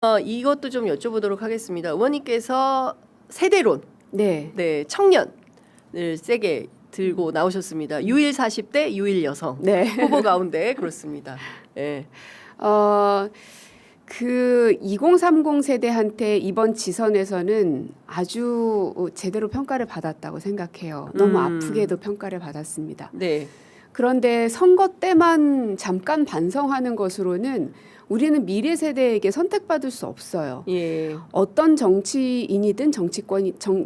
이것도 좀 여쭤보도록 하겠습니다. 의원님께서 세대론, 네. 네, 청년을 세게 들고 나오셨습니다. 유일 40대, 유일 여성 네. 후보 가운데 그렇습니다. 네. 그 2030 세대한테 이번 지선에서는 아주 제대로 평가를 받았다고 생각해요. 너무 아프게도 평가를 받았습니다. 네. 그런데 선거 때만 잠깐 반성하는 것으로는 우리는 미래 세대에게 선택받을 수 없어요. 예. 어떤 정치인이든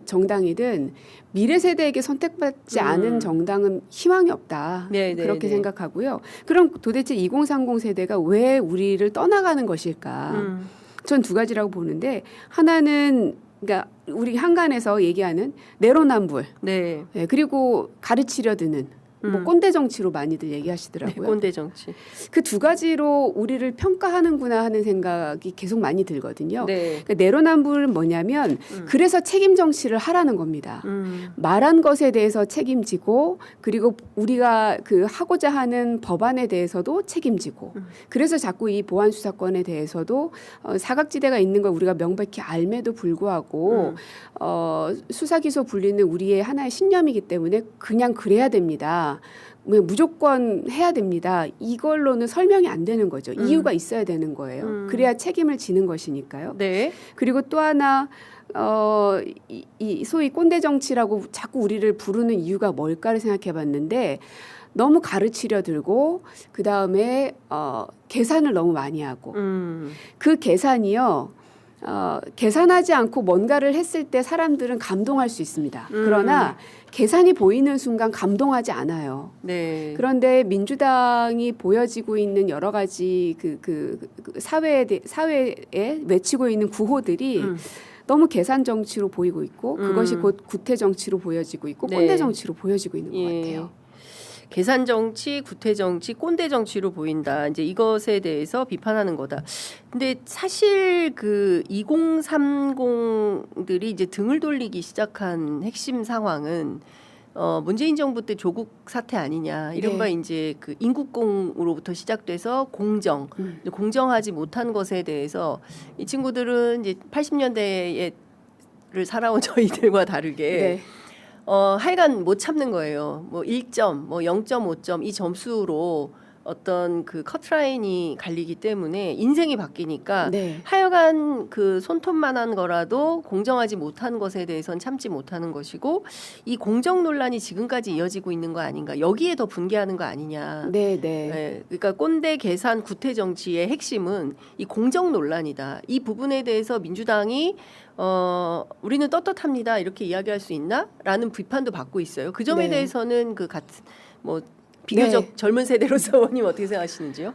정당이든 미래 세대에게 선택받지 않은 정당은 희망이 없다. 네, 네, 그렇게 네. 생각하고요. 그럼 도대체 2030 세대가 왜 우리를 떠나가는 것일까? 전 두 가지라고 보는데, 하나는 그러니까 우리 한간에서 얘기하는 내로남불, 네. 네, 그리고 가르치려 드는 뭐 꼰대 정치로 많이들 네, 얘기하시더라고요. 꼰대 정치. 그 두 가지로 우리를 평가하는구나 하는 생각이 계속 많이 들거든요. 네. 그러니까 내로남불은 뭐냐면 그래서 책임 정치를 하라는 겁니다. 말한 것에 대해서 책임지고, 그리고 우리가 그 하고자 하는 법안에 대해서도 책임지고, 그래서 자꾸 이 보안 수사권에 대해서도 사각지대가 있는 걸 우리가 명백히 알매도 불구하고 수사 기소 분리는 우리의 하나의 신념이기 때문에 그냥 그래야 됩니다. 무조건 해야 됩니다. 이걸로는 설명이 안 되는 거죠. 이유가 있어야 되는 거예요. 그래야 책임을 지는 것이니까요. 네. 그리고 또 하나 이 소위 꼰대 정치라고 자꾸 우리를 부르는 이유가 뭘까를 생각해봤는데, 너무 가르치려 들고 그 다음에 계산을 너무 많이 하고 그 계산이요. 계산하지 않고 뭔가를 했을 때 사람들은 감동할 수 있습니다. 그러나 계산이 보이는 순간 감동하지 않아요. 네. 그런데 민주당이 보여지고 있는 여러 가지 사회에 외치고 있는 구호들이 너무 계산 정치로 보이고 있고, 그것이 곧 구태 정치로 보여지고 있고, 네. 꼰대 정치로 보여지고 있는 것 예. 같아요. 계산 정치, 구태 정치, 꼰대 정치로 보인다. 이제 이것에 대해서 비판하는 거다. 근데 사실 그 2030들이 이제 등을 돌리기 시작한 핵심 상황은 문재인 정부 때 조국 사태 아니냐. 이른바 네. 이제 그 인국공으로부터 시작돼서 공정, 공정하지 못한 것에 대해서 이 친구들은 이제 80년대를 살아온 저희들과 다르게 네. 하여간 못 참는 거예요. 뭐 1점, 뭐 0.5점 이 점수로 어떤 그 커트라인이 갈리기 때문에 인생이 바뀌니까 네. 하여간 그 손톱만한 거라도 공정하지 못한 것에 대해서는 참지 못하는 것이고, 이 공정 논란이 지금까지 이어지고 있는 거 아닌가, 여기에 더 분개하는 거 아니냐. 네, 네. 네, 그러니까 꼰대 계산 구태 정치의 핵심은 이 공정 논란이다. 이 부분에 대해서 민주당이 우리는 떳떳합니다 이렇게 이야기할 수 있나라는 비판도 받고 있어요. 그 점에 네. 대해서는 그 같은 뭐 비교적 네. 젊은 세대로서 의원님 어떻게 생각하시는지요?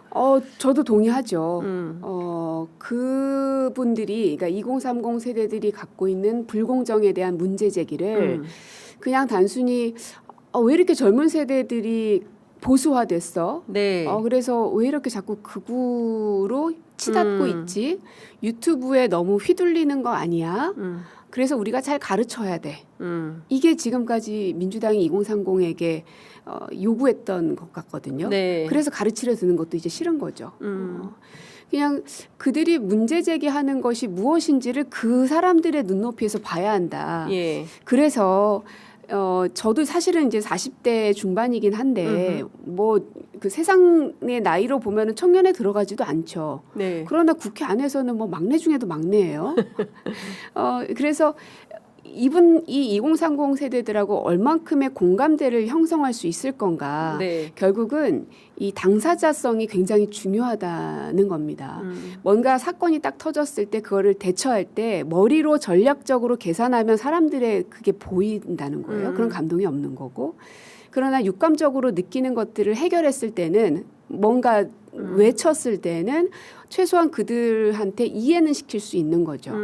저도 동의하죠. 그분들이, 그러니까 2030 세대들이 갖고 있는 불공정에 대한 문제 제기를 그냥 단순히 왜 이렇게 젊은 세대들이 보수화됐어? 네. 그래서 왜 이렇게 자꾸 극우로 치닫고 있지? 유튜브에 너무 휘둘리는 거 아니야? 그래서 우리가 잘 가르쳐야 돼. 이게 지금까지 민주당이 2030에게 요구했던 것 같거든요. 네. 그래서 가르치려 드는 것도 이제 싫은 거죠. 그냥 그들이 문제 제기하는 것이 무엇인지를 그 사람들의 눈높이에서 봐야 한다. 예. 그래서 저도 사실은 이제 40대 중반이긴 한데 뭐 그 세상의 나이로 보면은 청년에 들어가지도 않죠. 네. 그러나 국회 안에서는 뭐 막내 중에도 막내예요. 그래서 이 2030 세대들하고 얼만큼의 공감대를 형성할 수 있을 건가. 네. 결국은 이 당사자성이 굉장히 중요하다는 겁니다. 뭔가 사건이 딱 터졌을 때 그거를 대처할 때 머리로 전략적으로 계산하면 사람들의 그게 보인다는 거예요. 그런 감동이 없는 거고. 그러나 육감적으로 느끼는 것들을 해결했을 때는, 뭔가 외쳤을 때는 최소한 그들한테 이해는 시킬 수 있는 거죠.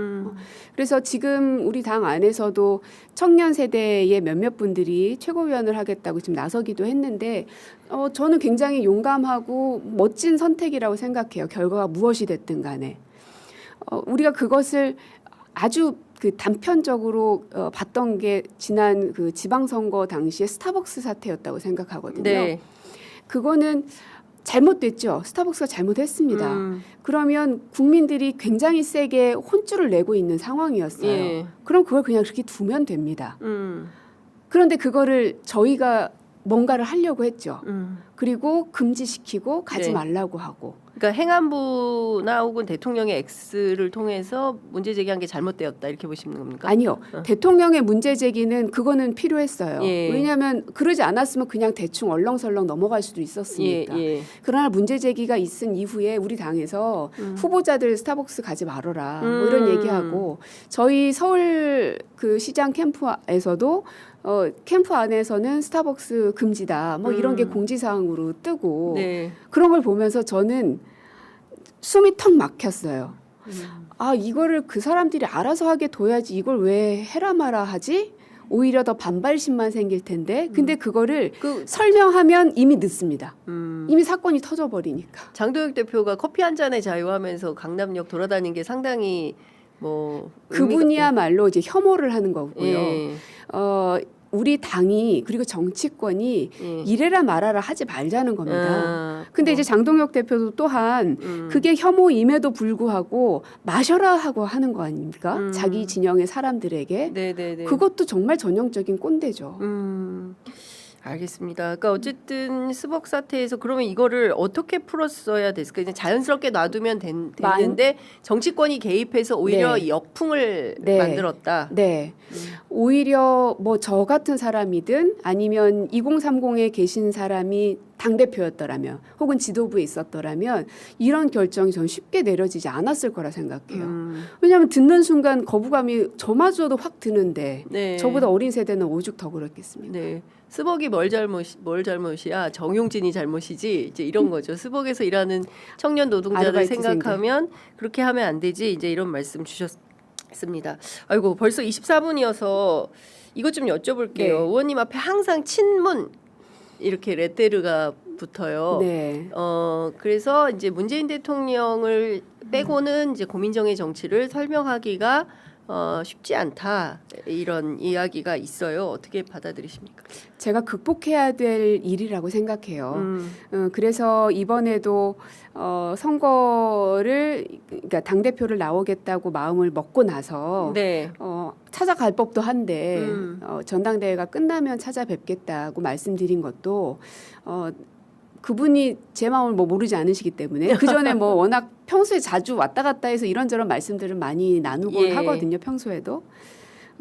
그래서 지금 우리 당 안에서도 청년 세대의 몇몇 분들이 최고위원을 하겠다고 지금 나서기도 했는데, 저는 굉장히 용감하고 멋진 선택이라고 생각해요. 결과가 무엇이 됐든 간에. 우리가 그것을 아주 그 단편적으로 봤던 게 지난 그 지방선거 당시에 스타벅스 사태였다고 생각하거든요. 네. 그거는 잘못됐죠. 스타벅스가 잘못했습니다. 그러면 국민들이 굉장히 세게 혼쭐을 내고 있는 상황이었어요. 예. 그럼 그걸 그냥 그렇게 두면 됩니다. 그런데 그거를 저희가 뭔가를 하려고 했죠. 그리고 금지시키고 가지 네. 말라고 하고. 그러니까 행안부나 혹은 대통령의 X를 통해서 문제 제기한 게 잘못되었다 이렇게 보시는 겁니까? 아니요. 대통령의 문제 제기는 그거는 필요했어요. 예. 왜냐하면 그러지 않았으면 그냥 대충 얼렁설렁 넘어갈 수도 있었으니까. 예. 그러나 문제 제기가 있은 이후에 우리 당에서 후보자들 스타벅스 가지 말아라 뭐 이런 얘기하고 저희 서울 그 시장 캠프에서도 캠프 안에서는 스타벅스 금지다 뭐 이런 게 공지사항으로 뜨고 네. 그런 걸 보면서 저는 숨이 턱 막혔어요. 아 이거를 그 사람들이 알아서 하게 둬야지 이걸 왜 해라 마라 하지? 오히려 더 반발심만 생길 텐데 근데 그거를 설명하면 이미 늦습니다. 이미 사건이 터져버리니까. 장도혁 대표가 커피 한 잔의 자유하면서 강남역 돌아다닌 게 상당히 뭐 그분이야말로 이제 혐오를 하는 거고요. 예. 우리 당이 그리고 정치권이 예. 이래라 말아라 하지 말자는 겁니다. 근데 이제 장동혁 대표도 또한 그게 혐오임에도 불구하고 마셔라 하고 하는 거 아닙니까? 자기 진영의 사람들에게. 네네네. 그것도 정말 전형적인 꼰대죠. 알겠습니다. 그러니까 어쨌든 스벅 사태에서 그러면 이거를 어떻게 풀었어야 됐을까? 이제 자연스럽게 놔두면 됐는데 정치권이 개입해서 오히려 네. 역풍을 네. 만들었다. 네. 오히려 뭐 저 같은 사람이든 아니면 2030에 계신 사람이 당대표였더라면 혹은 지도부에 있었더라면 이런 결정이 전 쉽게 내려지지 않았을 거라 생각해요. 왜냐하면 듣는 순간 거부감이 저마저도 확 드는데 네. 저보다 어린 세대는 오죽 더 그렇겠습니까? 네. 스벅이 뭘 잘못이야? 정용진이 잘못이지. 이제 이런 거죠. 스벅에서 일하는 청년 노동자를 아르바이트생들. 생각하면 그렇게 하면 안 되지. 이제 이런 말씀 주셨습니다. 아이고 벌써 24분이어서 이것 좀 여쭤볼게요. 네. 의원님 앞에 항상 친문 이렇게 레테르가 붙어요. 네. 그래서 이제 문재인 대통령을 빼고는 이제 고민정의 정치를 설명하기가 쉽지 않다 이런 이야기가 있어요. 어떻게 받아들이십니까? 제가 극복해야 될 일이라고 생각해요. 그래서 이번에도 선거를 그러니까 당 대표를 나오겠다고 마음을 먹고 나서 네. 찾아갈 법도 한데 전당대회가 끝나면 찾아뵙겠다고 말씀드린 것도 그분이 제 마음을 뭐 모르지 않으시기 때문에 그 전에 뭐 워낙 평소에 자주 왔다 갔다 해서 이런저런 말씀들을 많이 나누곤 예. 하거든요. 평소에도.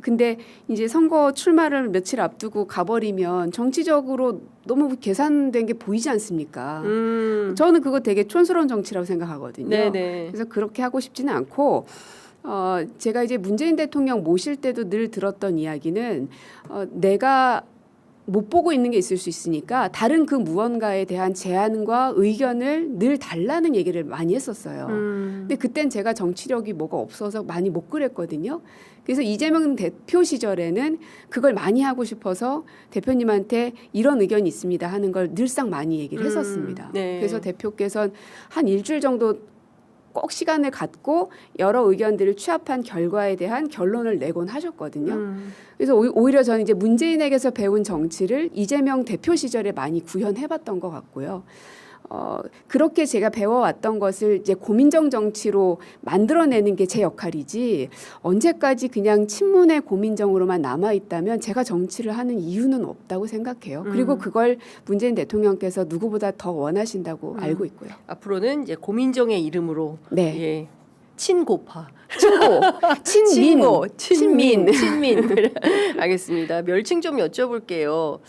근데 이제 선거 출마를 며칠 앞두고 가버리면 정치적으로 너무 계산된 게 보이지 않습니까? 저는 그거 되게 촌스러운 정치라고 생각하거든요. 네네. 그래서 그렇게 하고 싶지는 않고 제가 이제 문재인 대통령 모실 때도 늘 들었던 이야기는 내가 못 보고 있는 게 있을 수 있으니까 다른 그 무언가에 대한 제안과 의견을 늘 달라는 얘기를 많이 했었어요. 근데 그땐 제가 정치력이 뭐가 없어서 많이 못 그랬거든요. 그래서 이재명 대표 시절에는 그걸 많이 하고 싶어서 대표님한테 이런 의견이 있습니다 하는 걸 늘상 많이 얘기를 했었습니다. 네. 그래서 대표께서는 한 일주일 정도 꼭 시간을 갖고 여러 의견들을 취합한 결과에 대한 결론을 내곤 하셨거든요. 그래서 오히려 저는 이제 문재인에게서 배운 정치를 이재명 대표 시절에 많이 구현해봤던 것 같고요. 그렇게 제가 배워왔던 것을 이제 고민정 정치로 만들어내는 게 제 역할이지 언제까지 그냥 친문의 고민정으로만 남아있다면 제가 정치를 하는 이유는 없다고 생각해요. 그리고 그걸 문재인 대통령께서 누구보다 더 원하신다고 알고 있고요. 앞으로는 이제 고민정의 이름으로 네. 예. 친고파. 친고, 친민. 알겠습니다. 멸칭 좀 여쭤볼게요.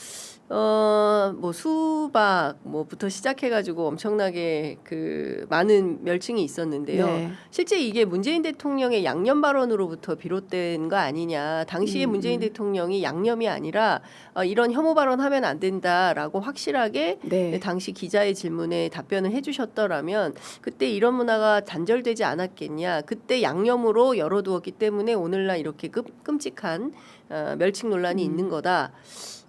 뭐 수박 뭐부터 시작해가지고 엄청나게 그 많은 멸칭이 있었는데요. 네. 실제 이게 문재인 대통령의 양념 발언으로부터 비롯된 거 아니냐. 당시에 문재인 대통령이 양념이 아니라 이런 혐오 발언하면 안 된다라고 확실하게 네. 당시 기자의 질문에 답변을 해주셨더라면 그때 이런 문화가 단절되지 않았겠냐. 그때 양념으로 열어두었기 때문에 오늘날 이렇게 끔찍한 멸칭 논란이 있는 거다.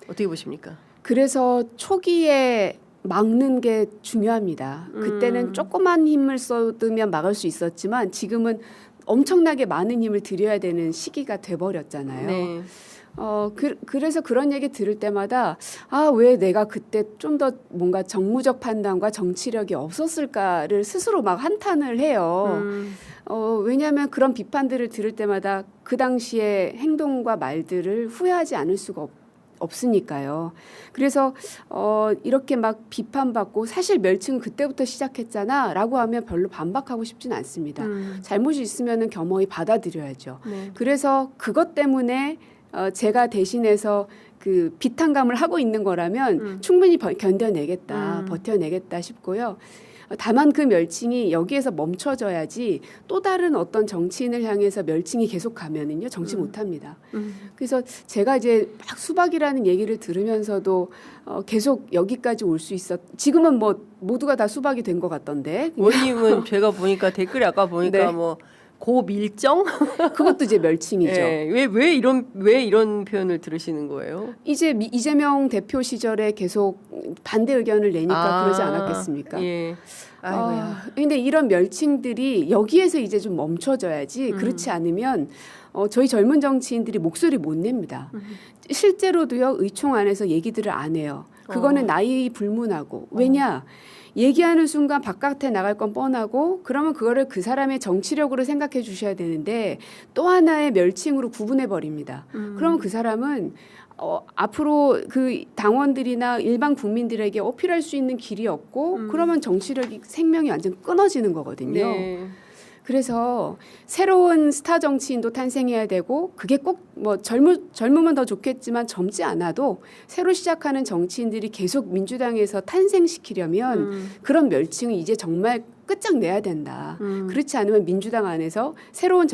어떻게 보십니까? 그래서 초기에 막는 게 중요합니다. 그때는 조그만 힘을 쏟으면 막을 수 있었지만 지금은 엄청나게 많은 힘을 들여야 되는 시기가 돼버렸잖아요. 네. 그래서 그런 얘기 들을 때마다 왜 내가 그때 좀 더 뭔가 정무적 판단과 정치력이 없었을까를 스스로 막 한탄을 해요. 왜냐하면 그런 비판들을 들을 때마다 그 당시의 행동과 말들을 후회하지 않을 수가 없으니까요. 그래서 이렇게 막 비판받고 사실 멸칭은 그때부터 시작했잖아라고 하면 별로 반박하고 싶진 않습니다. 잘못이 있으면은 겸허히 받아들여야죠. 네. 그래서 그것 때문에 제가 대신해서 그 비탄감을 하고 있는 거라면 충분히 견뎌내겠다, 버텨내겠다 싶고요. 다만 그 멸칭이 여기에서 멈춰져야지 또 다른 어떤 정치인을 향해서 멸칭이 계속 가면은요 정치 못합니다. 그래서 제가 이제 막 수박이라는 얘기를 들으면서도 계속 여기까지 올 수 지금은 뭐 모두가 다 수박이 된 것 같던데. 원님은 제가 보니까 댓글에 아까 보니까 네. 뭐 고밀정? 그것도 이제 멸칭이죠. 네. 왜 이런 표현을 들으시는 거예요? 이제 이재명 대표 시절에 계속 반대 의견을 내니까 그러지 않았겠습니까? 예. 아이고야. 근데 이런 멸칭들이 여기에서 이제 좀 멈춰져야지 그렇지 않으면 저희 젊은 정치인들이 목소리 못 냅니다. 실제로도요 의총 안에서 얘기들을 안 해요. 그거는 나이 불문하고 왜냐? 얘기하는 순간 바깥에 나갈 건 뻔하고 그러면 그거를 그 사람의 정치력으로 생각해 주셔야 되는데 또 하나의 멸칭으로 구분해 버립니다. 그러면 그 사람은 앞으로 그 당원들이나 일반 국민들에게 어필할 수 있는 길이 없고 그러면 정치력이 생명이 완전 끊어지는 거거든요. 네. 그래서 새로운 스타 정치인도 탄생해야 되고 그게 꼭 뭐 젊으면 더 좋겠지만 젊지 않아도 새로 시작하는 정치인들이 계속 민주당에서 탄생시키려면 그런 멸칭은 이제 정말 끝장내야 된다. 그렇지 않으면 민주당 안에서 새로운